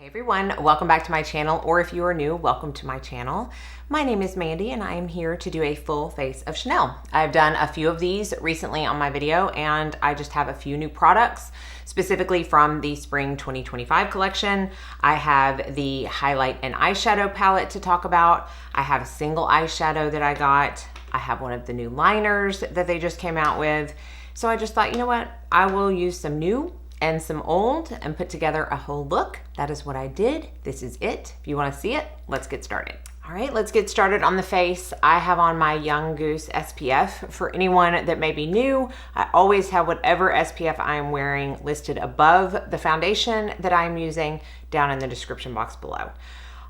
Hey everyone, welcome back to my channel, or if you are new, welcome to my channel. My name is Mandy and I am here to do a full face of Chanel. I've done a few of these recently on my video and I just have a few new products, specifically from the Spring 2025 collection. I have the highlight and eyeshadow palette to talk about. I have a single eyeshadow that I got. I have one of the new liners that they just came out with. So I just thought, you know what, I will use some new and some old and put together a whole look. That is what I did. This is it. If you want to see it, let's get started. All right, let's get started on the face. I have on my Young Goose SPF. For anyone that may be new, I always have whatever SPF I am wearing listed above the foundation that I'm using down in the description box below.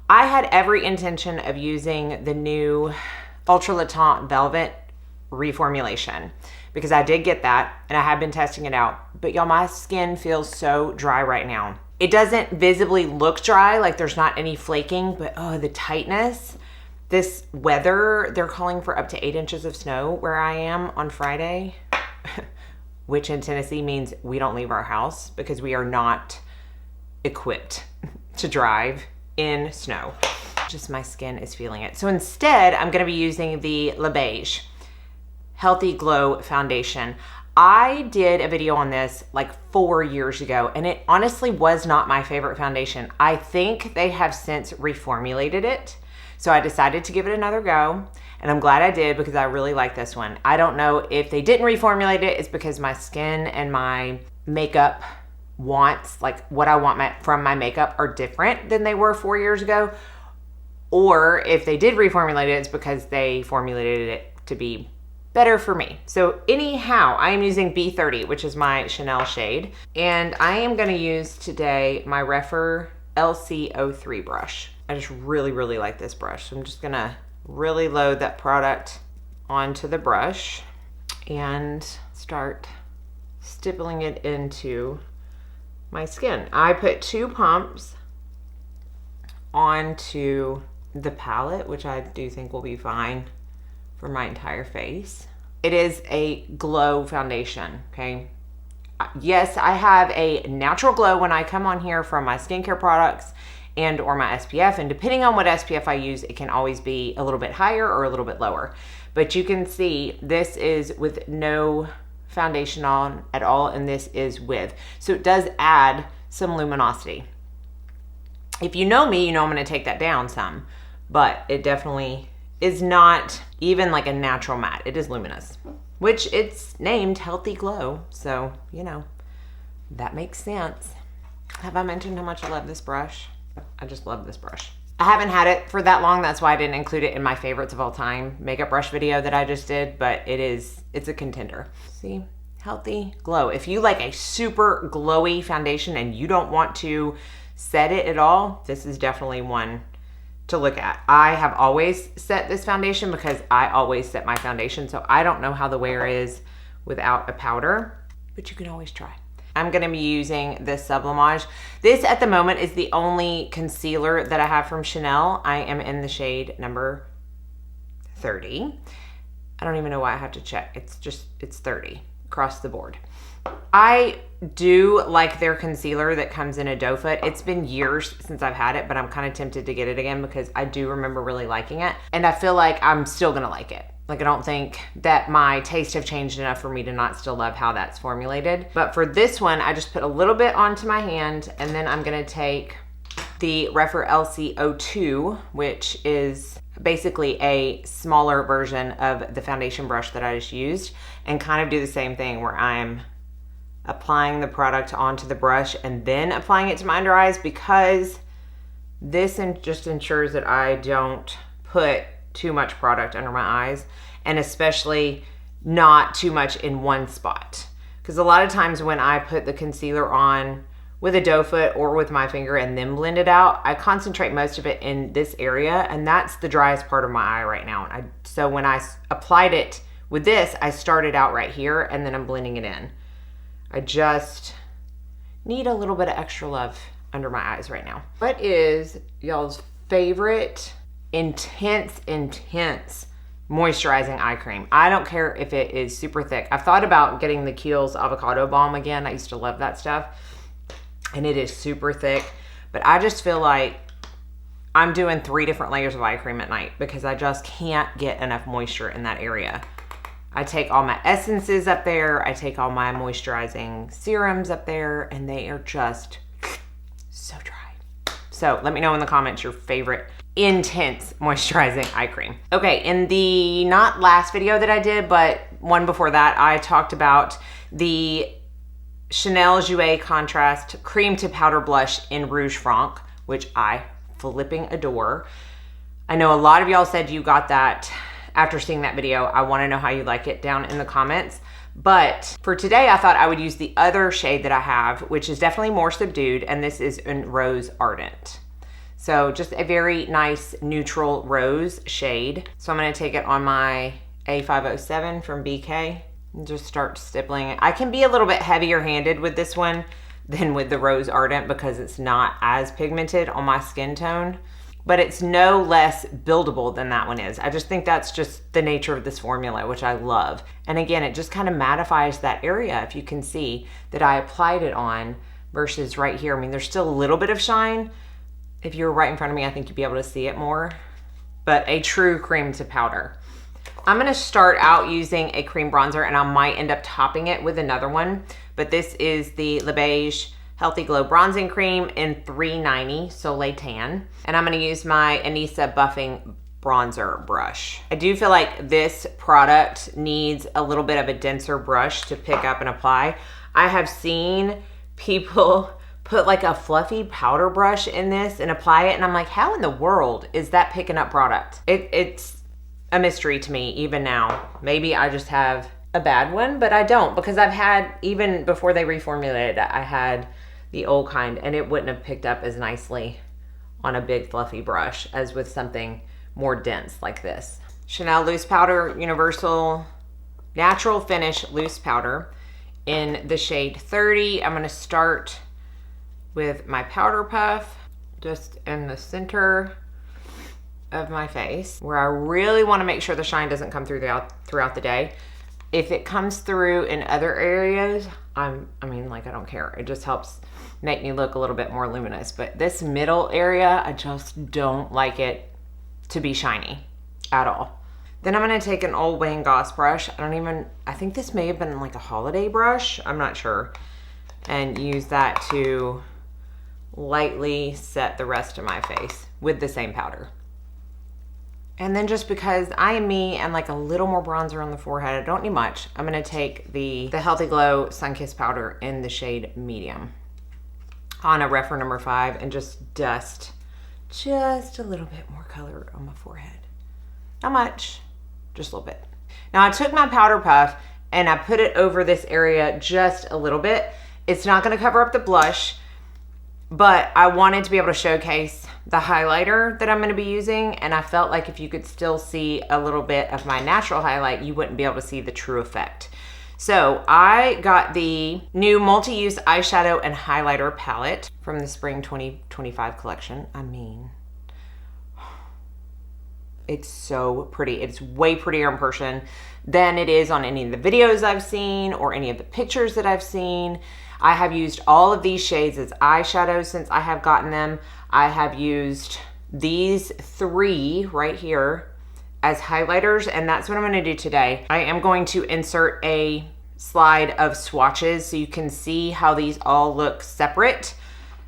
I had every intention of using the new Ultra Le Temps Velvet reformulation because I did get that and I have been testing it out. But y'all, my skin feels so dry right now. It doesn't visibly look dry, like there's not any flaking, but oh, the tightness. This weather, they're calling for up to 8 inches of snow where I am on Friday, which in Tennessee means we don't leave our house because we are not equipped to drive in snow. Just my skin is feeling it. So instead, I'm gonna be using the Le Beige Healthy Glow Foundation. I did a video on this like 4 years ago and it honestly was not my favorite foundation. I think they have since reformulated it. So I decided to give it another go and I'm glad I did because I really like this one. I don't know if they didn't reformulate it, it's because my skin and my makeup wants, like what I want from my makeup are different than they were 4 years ago. Or if they did reformulate it, it's because they formulated it to be better for me. So anyhow, I am using B30, which is my Chanel shade. And I am gonna use today my Rephr LC03 brush. I just really, really like this brush. So I'm just gonna really load that product onto the brush and start stippling it into my skin. I put 2 pumps onto the palette, which I do think will be fine for my entire face. It is a glow foundation, okay? Yes, I have a natural glow when I come on here from my skincare products and or my SPF, and depending on what SPF I use, it can always be a little bit higher or a little bit lower. But you can see this is with no foundation on at all, and this is with. So it does add some luminosity. If you know me, you know I'm gonna take that down some, but it definitely is not even like a natural matte. It is luminous, which it's named Healthy Glow. So, you know, that makes sense. Have I mentioned how much I love this brush? I just love this brush. I haven't had it for that long. That's why I didn't include it in my favorites of all time makeup brush video that I just did, but it's a contender. See, Healthy Glow. If you like a super glowy foundation and you don't want to set it at all, this is definitely one to look at. I have always set this foundation because I always set my foundation, so I don't know how the wear is without a powder, but you can always try. I'm gonna be using this Sublimage. This at the moment is the only concealer that I have from Chanel. I am in the shade number 30. I don't even know why I have to check. It's 30 across the board. I do like their concealer that comes in a doe foot. It's been years since I've had it, but I'm kind of tempted to get it again because I do remember really liking it. And I feel like I'm still gonna like it. Like I don't think that my tastes have changed enough for me to not still love how that's formulated. But for this one, I just put a little bit onto my hand and then I'm gonna take the Rephr LC02, which is basically a smaller version of the foundation brush that I just used, and kind of do the same thing where I'm applying the product onto the brush and then applying it to my under eyes, because this just ensures that I don't put too much product under my eyes, and especially not too much in one spot. Because a lot of times when I put the concealer on with a doe foot or with my finger and then blend it out, I concentrate most of it in this area, and that's the driest part of my eye right now. So when I applied it with this, I started out right here and then I'm blending it in. I just need a little bit of extra love under my eyes right now. What is y'all's favorite intense moisturizing eye cream? I don't care if it is super thick. I've thought about getting the Kiehl's avocado balm again. I used to love that stuff. And it is super thick. but I just feel like I'm doing 3 different layers of eye cream at night because I just can't get enough moisture in that area. I take all my essences up there. I take all my moisturizing serums up there, and they are just so dry. So let me know in the comments your favorite intense moisturizing eye cream. Okay, in the not last video that I did, but one before that, I talked about the Chanel Jouer Contrast Cream to Powder Blush in Rouge Franc, which I flipping adore. I know a lot of y'all said you got that after seeing that video. I want to know how you like it down in the comments. But for today, I thought I would use the other shade that I have, which is definitely more subdued, and this is in Rose Ardent. So just a very nice neutral rose shade. So I'm going to take it on my A507 from BK and just start stippling it. I can be a little bit heavier handed with this one than with the Rose Ardent because it's not as pigmented on my skin tone, but it's no less buildable than that one is. I just think that's just the nature of this formula, which I love. And again, it just kind of mattifies that area, if you can see that I applied it on versus right here. I mean, there's still a little bit of shine. If you were right in front of me, I think you'd be able to see it more, but a true cream to powder. I'm gonna start out using a cream bronzer, and I might end up topping it with another one, but this is the Le Beige Healthy Glow Bronzing Cream in 390 Soleil Tan. And I'm gonna use my Anissa Buffing Bronzer brush. I do feel like this product needs a little bit of a denser brush to pick up and apply. I have seen people put like a fluffy powder brush in this and apply it, and I'm like, how in the world is that picking up product? It's a mystery to me even now. Maybe I just have a bad one, but I don't, because I've had, even before they reformulated, I had the old kind and it wouldn't have picked up as nicely on a big fluffy brush as with something more dense like this. Chanel Loose Powder Universal Natural Finish Loose Powder in the shade 30. I'm gonna start with my powder puff just in the center of my face, where I really want to make sure the shine doesn't come through throughout the day. If it comes through in other areas, I don't care. It just helps make me look a little bit more luminous. But this middle area, I just don't like it to be shiny at all. Then I'm going to take an old Wayne Goss brush. I think this may have been like a holiday brush. I'm not sure. And use that to lightly set the rest of my face with the same powder. And then just because I am me and like a little more bronzer on the forehead, I don't need much, I'm gonna take the Healthy Glow Sunkissed powder in the shade Medium on a Rephr number 5 and just dust just a little bit more color on my forehead. Not much, just a little bit. Now I took my powder puff and I put it over this area just a little bit. It's not gonna cover up the blush, but I wanted to be able to showcase the highlighter that I'm going to be using, and I felt like if you could still see a little bit of my natural highlight, you wouldn't be able to see the true effect. So I got the new multi-use eyeshadow and highlighter palette from the Spring 2025 collection. I mean, it's so pretty. It's way prettier in person than it is on any of the videos I've seen or any of the pictures that I've seen. I have used all of these shades as eyeshadows since I have gotten them. I have used these 3 right here as highlighters, and that's what I'm gonna do today. I am going to insert a slide of swatches so you can see how these all look separate,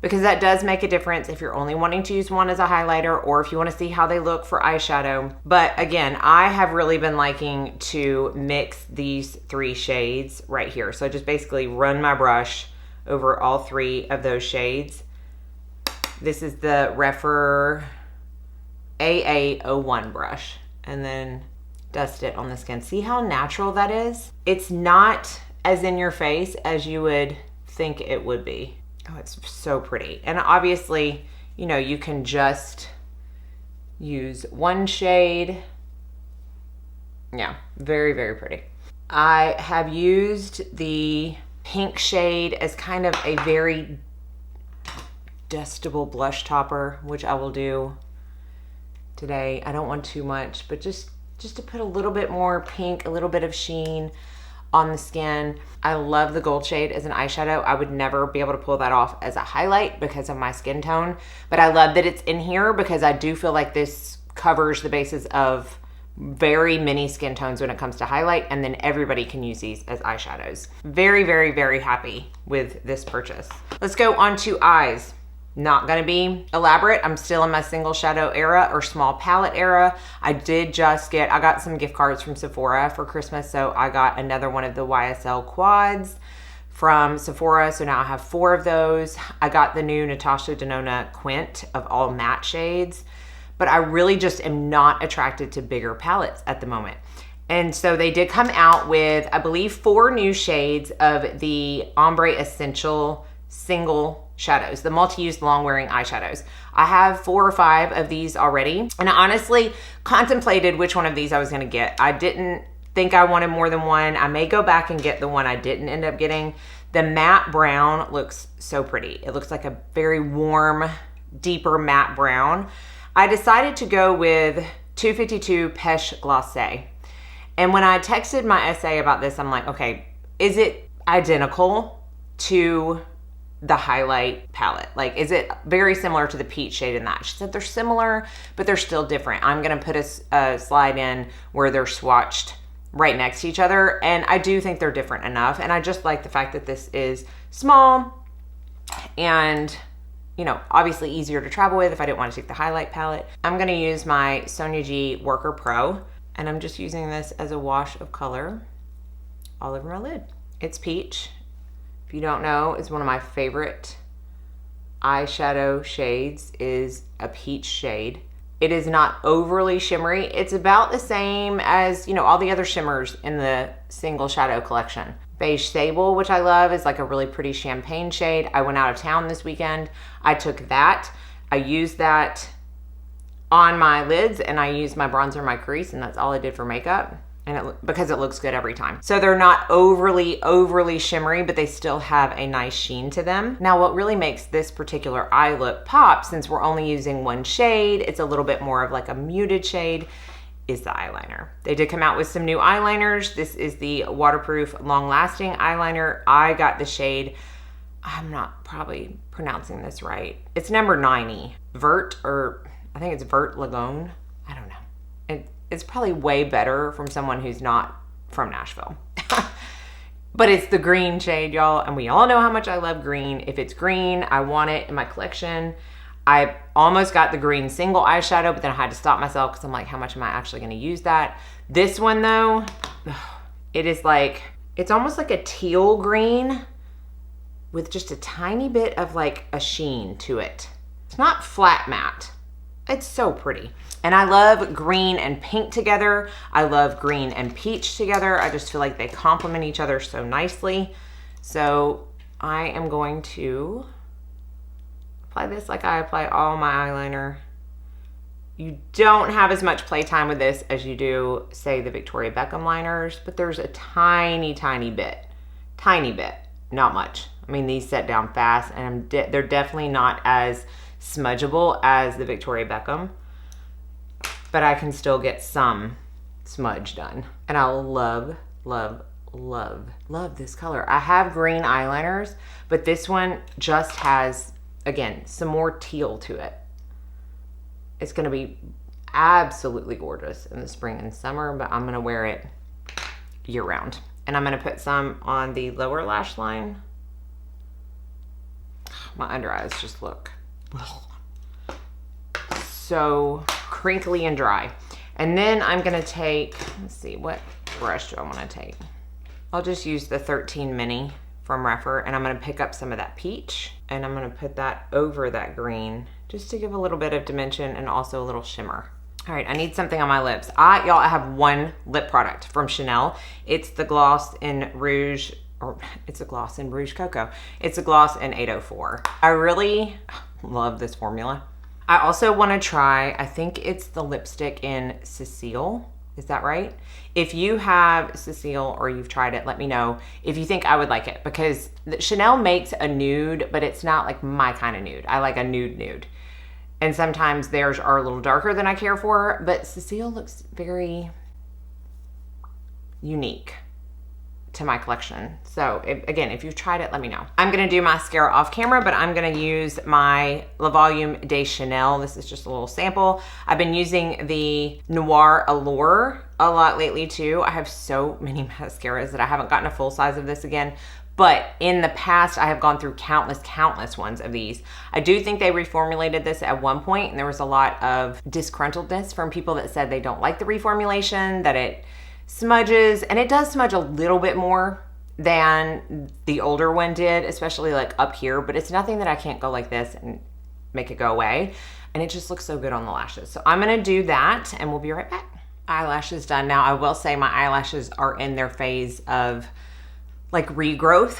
because that does make a difference if you're only wanting to use one as a highlighter or if you want to see how they look for eyeshadow. But again, I have really been liking to mix these 3 shades right here. So I just basically run my brush over all 3 of those shades. This is the Rephr AA01 brush, and then dust it on the skin. See how natural that is? It's not as in your face as you would think it would be. Oh, it's so pretty. And obviously, you know, you can just use one shade. Yeah, very, very pretty. I have used the pink shade as kind of a very dustable blush topper, which I will do today. I don't want too much, but just to put a little bit more pink, a little bit of sheen on the skin. I love the gold shade as an eyeshadow. I would never be able to pull that off as a highlight because of my skin tone, but I love that it's in here because I do feel like this covers the bases of very many skin tones when it comes to highlight, and then everybody can use these as eyeshadows. Very, very, very happy with this purchase. Let's go on to eyes. Not gonna be elaborate. I'm still in my single shadow era or small palette era. I got some gift cards from Sephora for Christmas, so I got another one of the YSL quads from Sephora, so now I have 4 of those. I got the new Natasha Denona Quint of all matte shades, but I really just am not attracted to bigger palettes at the moment. And so they did come out with, I believe, 4 new shades of the Ombre Essential single shadows, the multi-use long wearing eyeshadows. I have 4 or 5 of these already, and I honestly contemplated which one of these I was gonna get. I didn't think I wanted more than one. I may go back and get the one I didn't end up getting. The matte brown looks so pretty. It looks like a very warm, deeper matte brown. I decided to go with 252 Peche Glacé. And when I texted my essay about this, I'm like, okay, is it identical to the highlight palette? Like, is it very similar to the peach shade in that? She said they're similar, but they're still different. I'm gonna put a slide in where they're swatched right next to each other, and I do think they're different enough. And I just like the fact that this is small and, you know, obviously easier to travel with if I didn't want to take the highlight palette. I'm gonna use my Sonia G Worker Pro, and I'm just using this as a wash of color all over my lid. It's peach. If you don't know, it's one of my favorite eyeshadow shades, is a peach shade. It is not overly shimmery. It's about the same as, you know, all the other shimmers in the single shadow collection. Beige Sable, which I love, is like a really pretty champagne shade. I went out of town this weekend. I took that. I used that on my lids, and I used my bronzer in my crease, and that's all I did for makeup. And because it looks good every time. So they're not overly shimmery, but they still have a nice sheen to them. Now, what really makes this particular eye look pop, since we're only using one shade, it's a little bit more of like a muted shade, is the eyeliner. They did come out with some new eyeliners. This is the waterproof long-lasting eyeliner. I got the shade, I'm not probably pronouncing this right. It's number 90. Vert, or I think it's Vert Lagone. I don't know. It's probably way better from someone who's not from Nashville. But it's the green shade, y'all, and we all know how much I love green. If it's green, I want it in my collection. I almost got the green single eyeshadow, but then I had to stop myself because I'm like, how much am I actually gonna use that? This one though, it is like, it's almost like a teal green with just a tiny bit of like a sheen to it. It's not flat matte. It's so pretty. And I love green and pink together. I love green and peach together. I just feel like they complement each other so nicely. So I am going to apply this like I apply all my eyeliner. You don't have as much playtime with this as you do, say, the Victoria Beckham liners, but there's a tiny bit, not much. I mean, these set down fast, and they're definitely not as smudgeable as the Victoria Beckham, but I can still get some smudge done. And I love this color. I have green eyeliners, but this one just has, again, some more teal to it. It's gonna be absolutely gorgeous in the spring and summer, but I'm gonna wear it year round. And I'm gonna put some on the lower lash line. My under eyes just look so crinkly and dry. And then I'm gonna take, let's see, what brush do I wanna take? I'll just use the 13 mini from Rephr, and I'm gonna pick up some of that peach, and I'm gonna put that over that green just to give a little bit of dimension and also a little shimmer. All right, I need something on my lips. Y'all, I have one lip product from Chanel. It's the gloss in Rouge, or it's a gloss in Rouge Cocoa. It's a gloss in 804. I really love this formula. I also want to try, I think it's the lipstick in Cecile. Is that right? If you have Cecile or you've tried it, let me know if you think I would like it, because Chanel makes a nude, but it's not like my kind of nude. I like a nude. And sometimes theirs are a little darker than I care for, but Cecile looks very unique to my collection. So again, if you've tried it, let me know. I'm gonna do mascara off camera, but I'm gonna use my La Volume de Chanel. This is just a little sample. I've been using the Noir Allure a lot lately too. I have so many mascaras that I haven't gotten a full size of this again. But in the past, I have gone through countless ones of these. I do think they reformulated this at one point, and there was a lot of disgruntledness from people that said they don't like the reformulation, that it smudges, and it does smudge a little bit more than the older one did, especially like up here, but it's nothing that I can't go like this and make it go away. And it just looks so good on the lashes. So I'm gonna do that, and we'll be right back. Eyelashes done. Now, I will say my eyelashes are in their phase of like regrowth.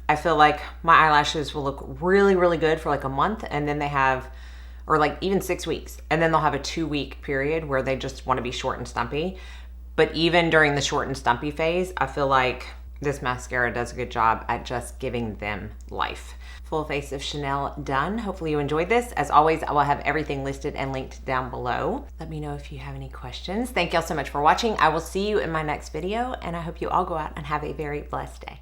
I feel like my eyelashes will look really, really good for like a month, and then they have, or like even 6 weeks, and then they'll have a 2-week period where they just want to be short and stumpy. But even during the short and stumpy phase, I feel like this mascara does a good job at just giving them life. Full face of Chanel done. Hopefully you enjoyed this. As always, I will have everything listed and linked down below. Let me know if you have any questions. Thank y'all so much for watching. I will see you in my next video, and I hope you all go out and have a very blessed day.